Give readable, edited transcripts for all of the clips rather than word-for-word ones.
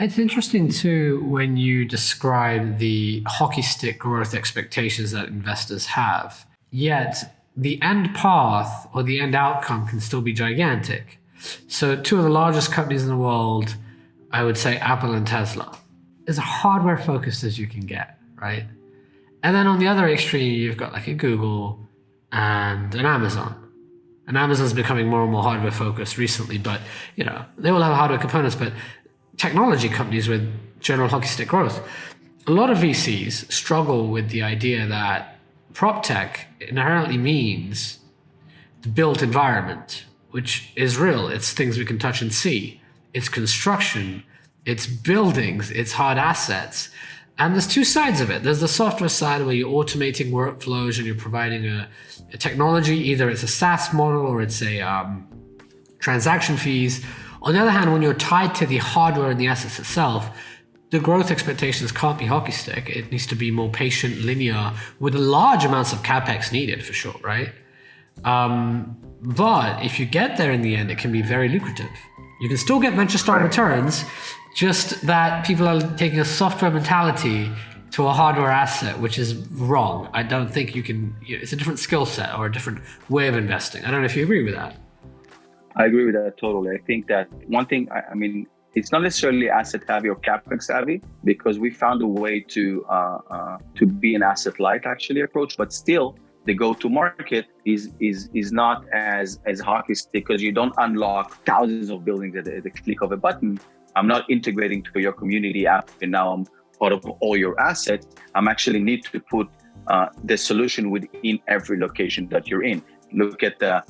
It's interesting too when you describe the hockey stick growth expectations that investors have, yet the end path or the end outcome can still be gigantic. So two of the largest companies in the world, I would say Apple and Tesla, as hardware focused as you can get, right? And then on the other extreme, you've got like a Google and an Amazon. And Amazon's becoming more and more hardware focused recently, but they will have hardware components, but technology companies with general hockey stick growth. A lot of VCs struggle with the idea that Proptech inherently means the built environment, which is real. It's things we can touch and see. It's construction, it's buildings, it's hard assets. And there's two sides of it. There's the software side where you're automating workflows and you're providing a technology. Either it's a SaaS model or it's a transaction fees. On the other hand, when you're tied to the hardware and the assets itself, the growth expectations can't be hockey stick. It needs to be more patient, linear, with large amounts of CapEx needed for sure, right? But if you get there in the end, it can be very lucrative. You can still get venture style returns, just that people are taking a software mentality to a hardware asset, which is wrong. I don't think you can, it's a different skill set or a different way of investing. I don't know if you agree with that. I agree with that totally. I think that one thing, I mean, it's not necessarily asset heavy or capex heavy, because we found a way to be an asset light actually approach, but still the go-to market is not as hockey stick, because you don't unlock thousands of buildings at the click of a button. I'm not integrating to your community app and now I'm part of all your assets. I'm actually need to put the solution within every location that you're in. Look at the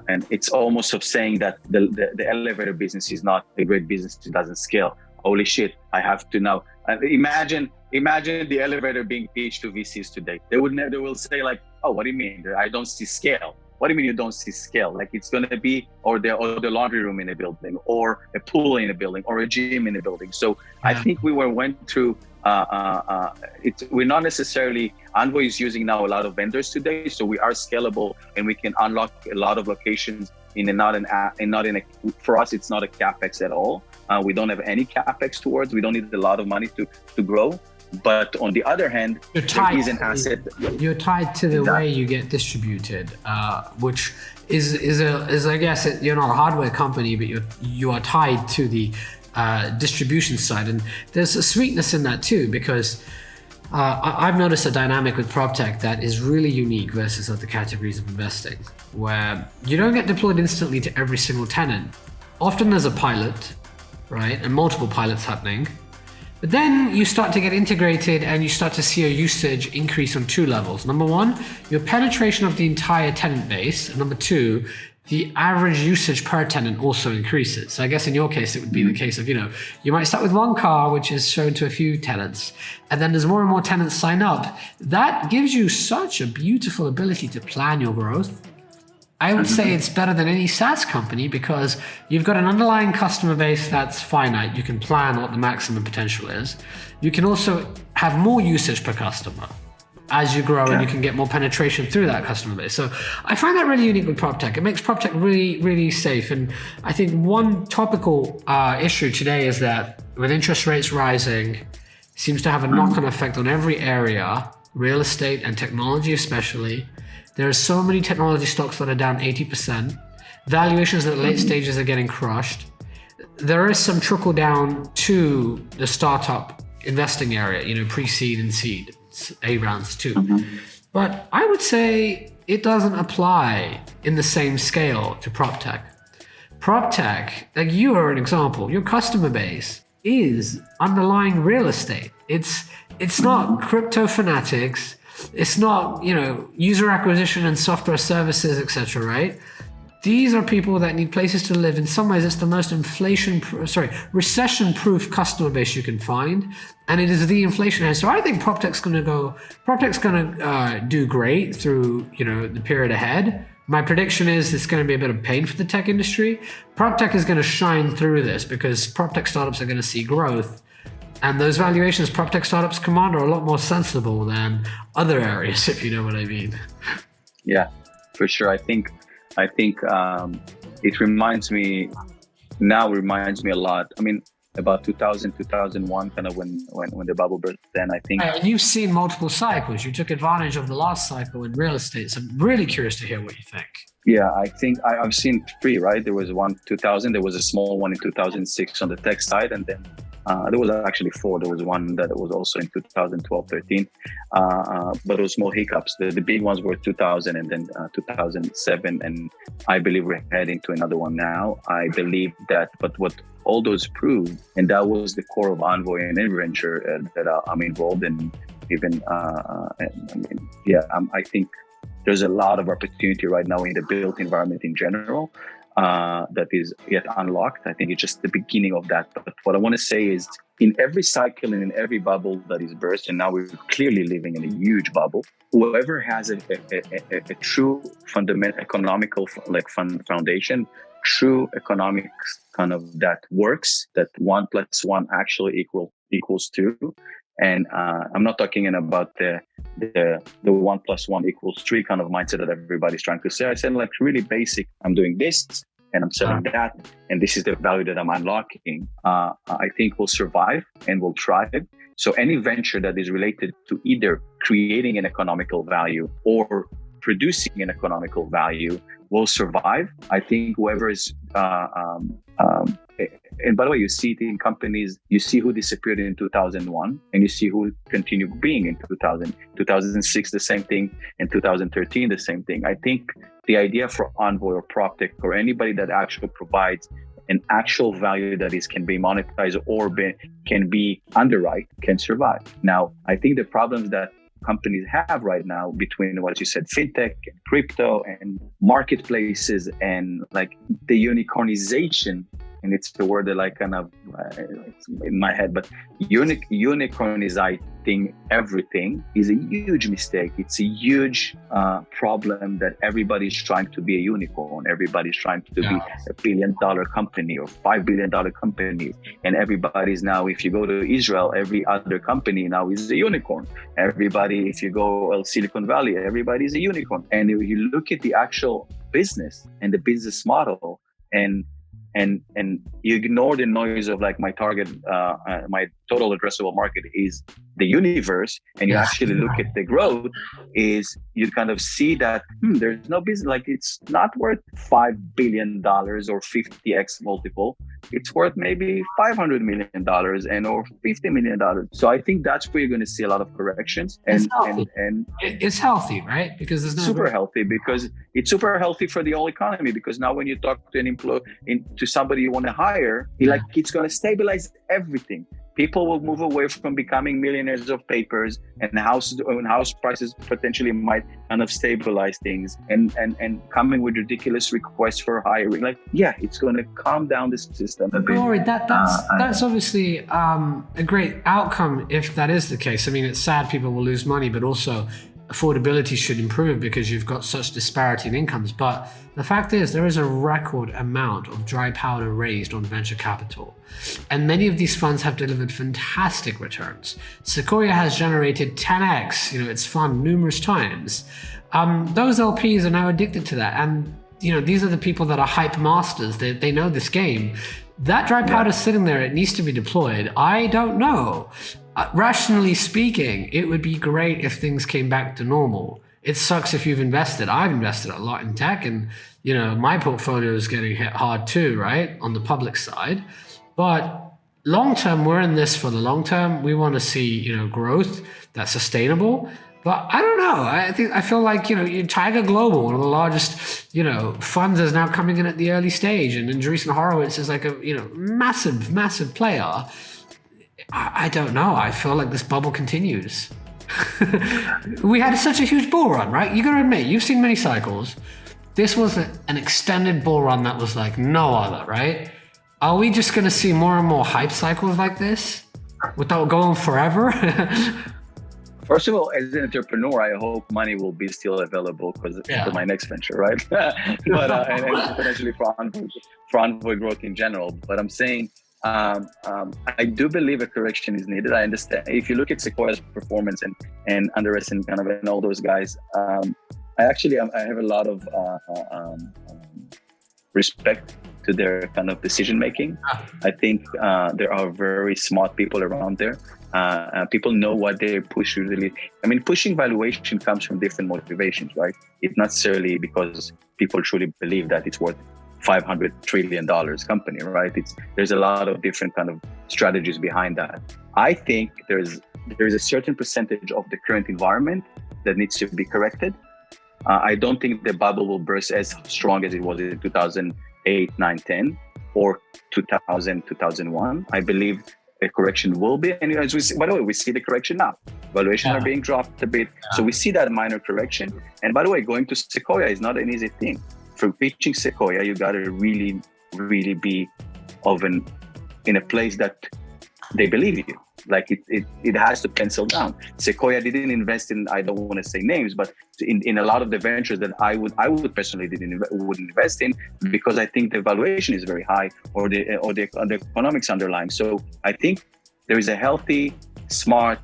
and it's almost of saying that the elevator business is not a great business. It doesn't scale. Holy shit! I have to now imagine the elevator being pitched to VCs today. They will say like, oh, what do you mean? I don't see scale. What do you mean you don't see scale? Like it's going to be, or the laundry room in a building, or a pool in a building, or a gym in a building. So yeah. I think we went through, we're not necessarily, Envoy is using now a lot of vendors today. So we are scalable and we can unlock a lot of locations for us, it's not a CapEx at all. We don't have any CapEx towards, we don't need a lot of money to grow. But on the other hand, there is an asset. You're tied to the way you get distributed, which is I guess you're not a hardware company, but you are tied to the distribution side, and there's a sweetness in that too, because I've noticed a dynamic with Proptech that is really unique versus other categories of investing, where you don't get deployed instantly to every single tenant. Often there's a pilot, right, and multiple pilots happening. But then you start to get integrated and you start to see your usage increase on two levels. Number one, your penetration of the entire tenant base. And number two, the average usage per tenant also increases. So I guess in your case, it would be the case of, you might start with one car, which is shown to a few tenants. And then as more and more tenants sign up, that gives you such a beautiful ability to plan your growth. I would say it's better than any SaaS company because you've got an underlying customer base that's finite. You can plan what the maximum potential is. You can also have more usage per customer as you grow, and you can get more penetration through that customer base. So I find that really unique with Proptech. It makes Proptech really, really safe. And I think one topical issue today is that with interest rates rising, seems to have a knock-on effect on every area, real estate and technology especially. There are so many technology stocks that are down 80%. Valuations at late stages are getting crushed. There is some trickle down to the startup investing area, pre-seed and seed, A rounds too. But I would say it doesn't apply in the same scale to Proptech. Proptech, like you are an example, your customer base is underlying real estate. It's not crypto fanatics. It's not, user acquisition and software services, etc., right? These are people that need places to live. In some ways, it's the most recession-proof customer base you can find, and it is the inflation hedge. So I think Proptech's going to do great through, the period ahead. My prediction is it's going to be a bit of pain for the tech industry. Proptech is going to shine through this because Proptech startups are going to see growth. And those valuations Proptech startups command are a lot more sensible than other areas, if you know what I mean. Yeah, for sure. I think it reminds me a lot. I mean, about 2000, 2001, kind of when the bubble burst. Then I think. And you've seen multiple cycles. You took advantage of the last cycle in real estate. So I'm really curious to hear what you think. Yeah, I think I've seen three, right? There was one 2000, there was a small one in 2006 on the tech side, and then there was actually four. There was one that was also in 2012, 13, but it was small hiccups. The big ones were 2000 and then 2007, and I believe we're heading to another one now. I believe that, but what all those proved, and that was the core of Envoy and Adventure that I'm involved in, even, I think there's a lot of opportunity right now in the built environment in general that is yet unlocked. I think it's just the beginning of that. But what I want to say is, in every cycle and in every bubble that is burst, and now we're clearly living in a huge bubble, whoever has a true fundamental economical foundation, true economics kind of that works, that 1 + 1 actually equals 2. And I'm not talking about the 1 + 1 = 3 kind of mindset that everybody's trying to say. I said like really basic. I'm doing this and I'm selling that, and this is the value that I'm unlocking. I think will survive and will thrive. So any venture that is related to either creating an economical value or producing an economical value will survive. I think whoever is and by the way, you see it in companies, you see who disappeared in 2001 and you see who continued being in 2000, 2006, the same thing, in 2013, the same thing. I think the idea for Envoy or Proptech or anybody that actually provides an actual value that can be monetized or can be underwrite can survive. Now, I think the problems that companies have right now between what you said, fintech and crypto and marketplaces and like the unicornization, and it's the word that like kind of it's in my head, but unicornizing everything is a huge mistake. It's a huge problem that everybody's trying to be a unicorn. Everybody's trying to be $1 billion company or $5 billion company. And everybody's now, if you go to Israel, every other company now is a unicorn. Everybody, if you go Silicon Valley, everybody's a unicorn. And if you look at the actual business and the business model and you ignore the noise of like my target, my total addressable market is the universe, and you actually look at the growth, is you kind of see that there's no business, like it's not worth $5 billion or 50x multiple. It's worth maybe $500 million or $50 million. So I think that's where you're going to see a lot of corrections. And it's healthy, right? Because there's no super healthy, because it's super healthy for the whole economy. Because now when you talk to an employee, to somebody you want to hire, it's going to stabilize everything. People will move away from becoming millionaires of papers, and house prices potentially might kind of stabilize things, and coming with ridiculous requests for hiring. It's going to calm down the system a bit. Rory, that's obviously a great outcome if that is the case. I mean, it's sad people will lose money, but also affordability should improve because you've got such disparity in incomes. But the fact is, there is a record amount of dry powder raised on venture capital. And many of these funds have delivered fantastic returns. Sequoia has generated 10x, its fund numerous times. Those LPs are now addicted to that. And, these are the people that are hype masters. They know this game. That dry powder is sitting there. It needs to be deployed. I don't know. Rationally speaking, it would be great if things came back to normal. It sucks if you've invested. I've invested a lot in tech, and my portfolio is getting hit hard too, right, on the public side. But long term, we're in this for the long term. We want to see growth that's sustainable. But I don't know. I feel like Tiger Global, one of the largest funds, is now coming in at the early stage, and Andreessen Horowitz is like a massive player. I don't know. I feel like this bubble continues. We had such a huge bull run, right? You got to admit, you've seen many cycles. This was an extended bull run that was like no other, right? Are we just going to see more and more hype cycles like this without going forever? First of all, as an entrepreneur, I hope money will be still available for my next venture, right? But and potentially for Envoy growth in general. But I'm saying, I do believe a correction is needed. I understand. If you look at Sequoia's performance and Andres and and all those guys, I have a lot of respect to their kind of decision making. I think there are very smart people around there. People know what they push usually. I mean, pushing valuation comes from different motivations, right? It's not necessarily because people truly believe that it's worth $500 trillion company, right? There's a lot of different kind of strategies behind that. I think there is a certain percentage of the current environment that needs to be corrected. I don't think the bubble will burst as strong as it was in 2008, 9, 10, or 2000, 2001. I believe a correction will be, and as we see, by the way, we see the correction now. Valuations are being dropped a bit, so we see that minor correction. And by the way, going to Sequoia is not an easy thing. For pitching Sequoia, you got to really, really be in a place that they believe you. Like it has to pencil down. Sequoia didn't invest in, I don't want to say names, but in a lot of the ventures that I would personally wouldn't invest in, because I think the valuation is very high or the economics underlying. So I think there is a healthy, smart,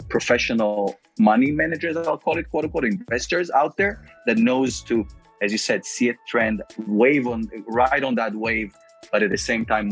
professional money managers, I'll call it, quote unquote, investors out there that knows to, as you said, see a trend, ride on that wave, but at the same time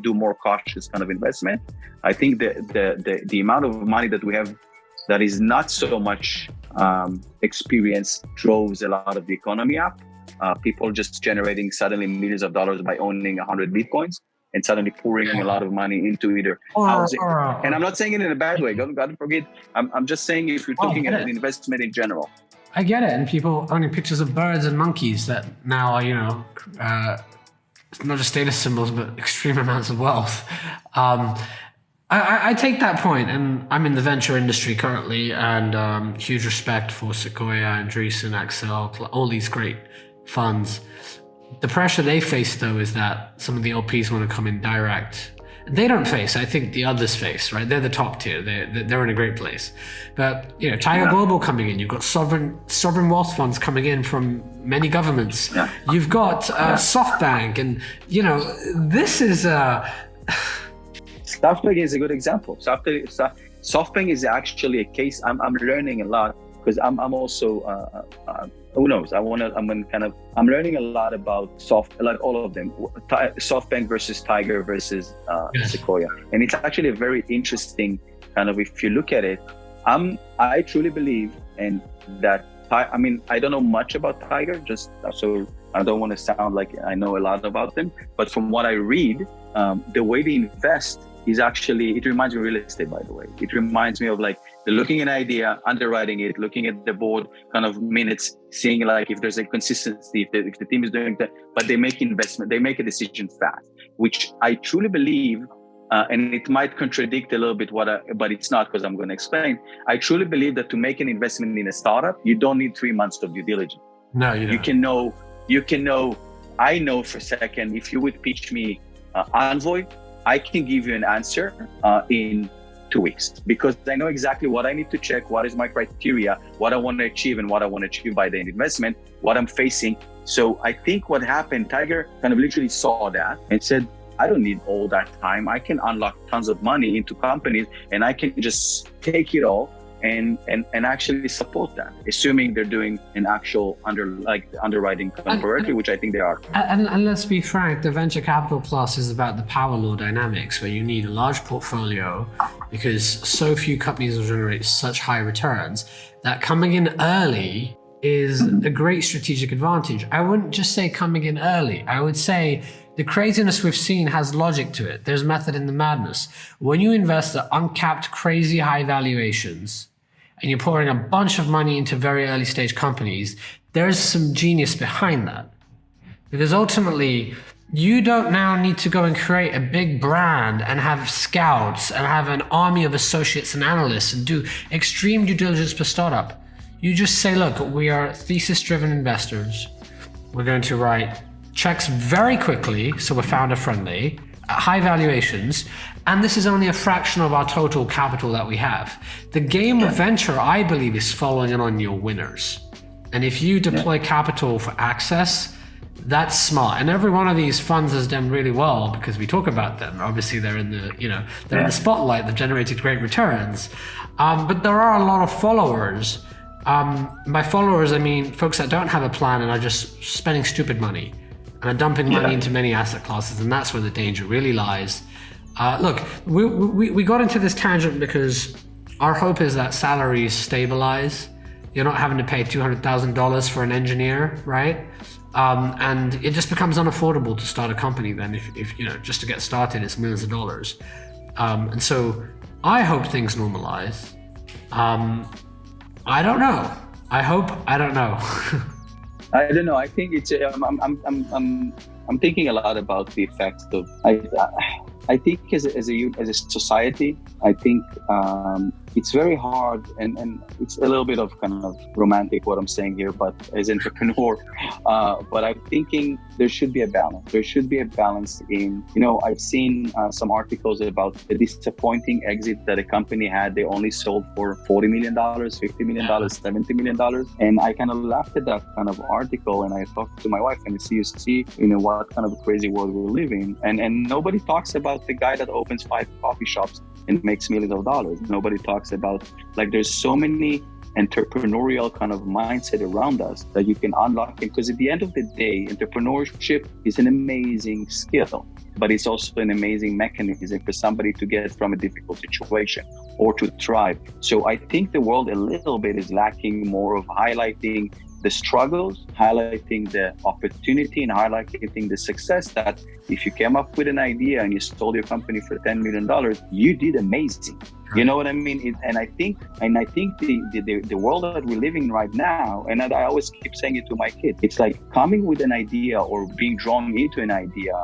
do more cautious kind of investment. I think the amount of money that we have that is not so much experience drove a lot of the economy up. People just generating suddenly millions of dollars by owning 100 Bitcoins and suddenly pouring a lot of money into either housing. And I'm not saying it in a bad way. God forget. I'm just saying if you're talking about an investment in general. I get it. And people owning pictures of birds and monkeys that now are, not just status symbols, but extreme amounts of wealth. I take that point, and I'm in the venture industry currently, and huge respect for Sequoia, Andreessen, Axel, all these great funds. The pressure they face, though, is that some of the LPs want to come in direct. They don't face, I think the others face, right? They're the top tier. They're in a great place. But, Tiger Global coming in, you've got sovereign wealth funds coming in from many governments. Yeah. You've got SoftBank, and, this is SoftBank is a good example. SoftBank is actually a case. I'm learning a lot because I'm also who knows? I'm learning a lot about all of them. SoftBank versus Tiger versus Sequoia, and it's actually a very interesting kind of. If you look at it, I truly believe and that. I don't know much about Tiger, just so I don't want to sound like I know a lot about them. But from what I read, the way they invest is actually, it reminds me of real estate, by the way. It reminds me of like they're looking at an idea, underwriting it, looking at the board kind of minutes, seeing like if there's a consistency, if the team is doing that, but they make investment, they make a decision fast, which I truly believe, and it might contradict a little bit but it's not, because I'm going to explain. I truly believe that to make an investment in a startup, you don't need 3 months of due diligence. No, you don't. You can know, I know for a second, if you would pitch me Envoy, I can give you an answer in 2 weeks, because I know exactly what I need to check, what is my criteria, what I want to achieve, and what I want to achieve by the investment, what I'm facing. So I think what happened, Tiger kind of literally saw that and said, I don't need all that time. I can unlock tons of money into companies, and I can just take it all and actually support that, assuming they're doing an actual underwriting correctly, which I think they are. And let's be frank, the venture capital plus is about the power law dynamics, where you need a large portfolio because so few companies will generate such high returns that coming in early is a great strategic advantage. I wouldn't just say coming in early. I would say the craziness we've seen has logic to it. There's method in the madness. When you invest at uncapped, crazy high valuations, and you're pouring a bunch of money into very early stage companies, there's some genius behind that. Because ultimately, you don't now need to go and create a big brand and have scouts and have an army of associates and analysts and do extreme due diligence per startup. You just say, look, we are thesis-driven investors. We're going to write checks very quickly, so we're founder friendly, at high valuations, and this is only a fraction of our total capital that we have. The game of venture, I believe, is following in on your winners. And if you deploy capital for access, that's smart. And every one of these funds has done really well because we talk about them. Obviously, they're in the in the spotlight. They've generated great returns, but there are a lot of followers. By followers, I mean folks that don't have a plan and are just spending stupid money and are dumping money into many asset classes, and that's where the danger really lies. Look, we got into this tangent because our hope is that salaries stabilize. You're not having to pay $200,000 for an engineer, right? And it just becomes unaffordable to start a company then if you know, just to get started, it's millions of dollars. And so I hope things normalize. I don't know. I don't know. I don't know. I think it's. I'm thinking a lot about the effects of. I think as a society, I think it's very hard, and it's a little bit of kind of romantic what I'm saying here, but as an entrepreneur, but I'm thinking there should be a balance. There should be a balance in, you know, I've seen some articles about the disappointing exit that a company had. They only sold for $40 million, $50 million, $70 million. And I kind of laughed at that kind of article, and I talked to my wife, and you see, you know, what kind of a crazy world we're living. And nobody talks about the guy that opens 5 coffee shops and makes millions of dollars. Nobody talks about, like, there's so many entrepreneurial kind of mindset around us that you can unlock it, because at the end of the day, entrepreneurship is an amazing skill, but it's also an amazing mechanism for somebody to get from a difficult situation or to thrive. So I think the world a little bit is lacking more of highlighting the struggles, highlighting the opportunity, and highlighting the success, that if you came up with an idea and you sold your company for $10 million, you did amazing. You know what I mean? And I think the world that we're living in right now, and I always keep saying it to my kids, it's like coming with an idea or being drawn into an idea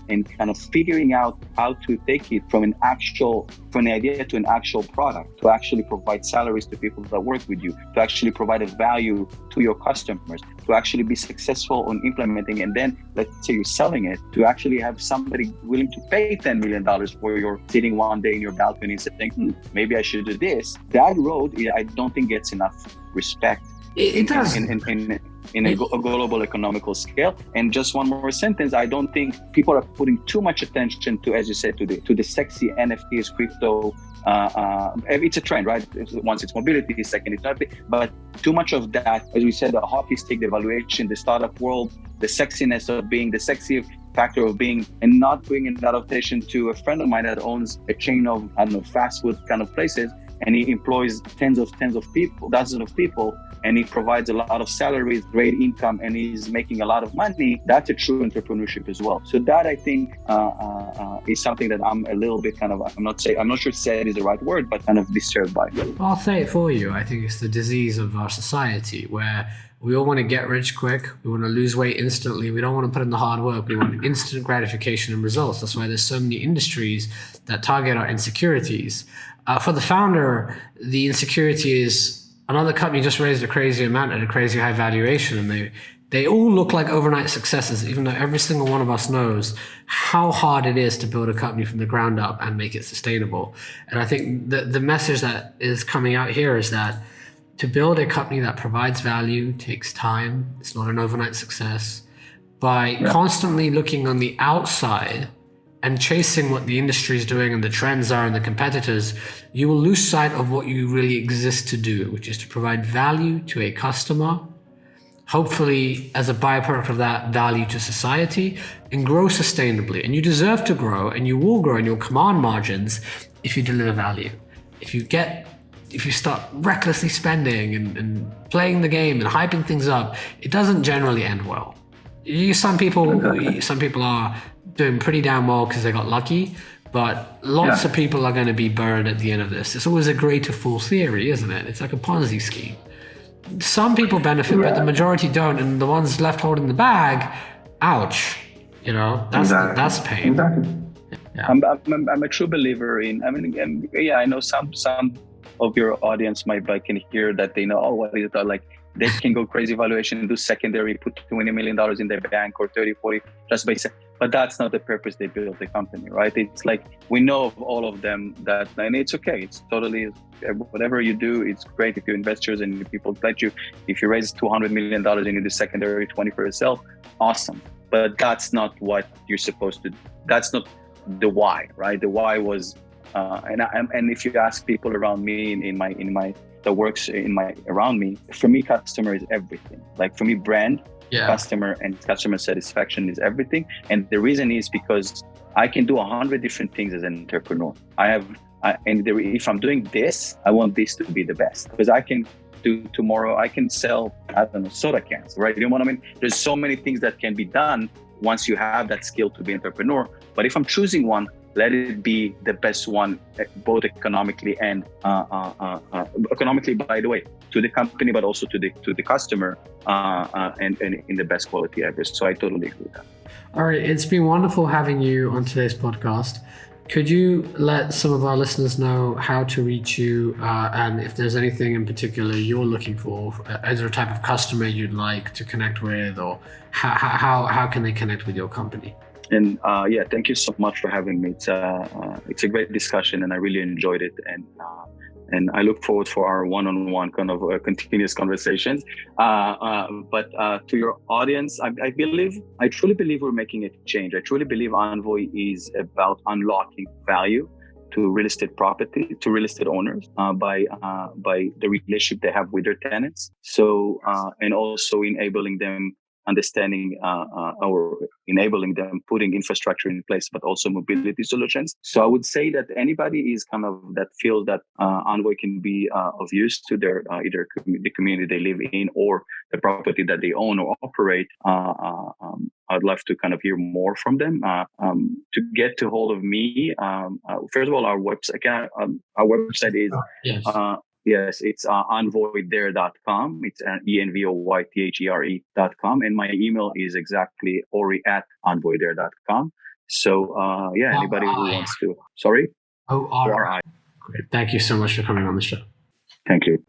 and kind of figuring out how to take it from an idea to an actual product, to actually provide salaries to people that work with you, to actually provide a value to your customers, to actually be successful on implementing, and then let's say you're selling it, to actually have somebody willing to pay $10 million for your sitting one day in your balcony saying, maybe I should do this. That road, I don't think gets enough respect. It does. In a global economical scale. And just one more sentence, I don't think people are putting too much attention to, as you said, to the sexy NFTs, crypto. It's a trend, right? Once it's mobility, second it's not. But too much of that, as we said, the hockey stick, the valuation, the startup world, the sexiness of being, the sexy factor of being, and not bringing that attention to a friend of mine that owns a chain of, I don't know, fast food kind of places, and he employs tens of people, dozens of people, and he provides a lot of salaries, great income, and he's making a lot of money. That's a true entrepreneurship as well. So that, I think, is something that I'm a little bit kind of, I'm not sure sad is the right word, but kind of disturbed by. Well, I'll say it for you. I think it's the disease of our society where we all want to get rich quick. We want to lose weight instantly. We don't want to put in the hard work. We want instant gratification and results. That's why there's so many industries that target our insecurities. For the founder, the insecurity is another company just raised a crazy amount at a crazy high valuation, and they all look like overnight successes, even though every single one of us knows how hard it is to build a company from the ground up and make it sustainable. And I think the message that is coming out here is that to build a company that provides value takes time. It's not an overnight success. By constantly looking on the outside and chasing what the industry is doing and the trends are and the competitors, you will lose sight of what you really exist to do, which is to provide value to a customer, hopefully as a byproduct of that, value to society, and grow sustainably. And you deserve to grow, and you will grow, and you'll command margins if you deliver value. If you start recklessly spending and playing the game and hyping things up, it doesn't generally end well. Some people are doing pretty damn well because they got lucky, but lots of people are going to be burned at the end of this. It's always a greater fool theory, isn't it? It's like a Ponzi scheme. Some people benefit, but the majority don't, and the ones left holding the bag, ouch. You know, that's pain. Exactly. Yeah. I'm a true believer in. I mean, I know some of your audience might can hear that they know, oh, what is it like? They can go crazy valuation and do secondary, put $20 million in their bank or 30, 40 just by saying, but that's not the purpose they built the company, right? It's like, we know of all of them that, and it's okay. It's totally, whatever you do, it's great if you're investors and people let you, if you raise $200 million and you do secondary 20 for yourself, awesome. But that's not what you're supposed to do. That's not the why, right? The why was, and if you ask people around me in my that works around me. For me, customer is everything. Like for me, brand, customer, and customer satisfaction is everything. And the reason is because I can do 100 different things as an entrepreneur. If I'm doing this, I want this to be the best, because I can do tomorrow, I can sell, I don't know, soda cans, right? You know what I mean? There's so many things that can be done once you have that skill to be an entrepreneur. But if I'm choosing one, let it be the best one, both economically and economically, by the way, to the company, but also to the customer, and in the best quality ever. So I totally agree with that. All right, it's been wonderful having you on today's podcast. Could you let some of our listeners know how to reach you, and if there's anything in particular you're looking for? Is there a type of customer you'd like to connect with, or how can they connect with your company? And thank you so much for having me. It's a great discussion, and I really enjoyed it. And I look forward for our one-on-one kind of continuous conversations. But to your audience, I truly believe we're making a change. I truly believe Envoy is about unlocking value to real estate property, to real estate owners, by the relationship they have with their tenants. So, and also enabling them enabling them putting infrastructure in place, but also mobility solutions. So I would say that anybody is kind of that feels that Envoy can be of use to their either the community they live in or the property that they own or operate. I'd love to kind of hear more from them. To get to hold of me, first of all, our website is yes, it's envoythere.com. It's envoythere.com. And my email is exactly ori@envoythere.com. So, anybody who wants to. Sorry? ORI. Great. Thank you so much for coming on the show. Thank you.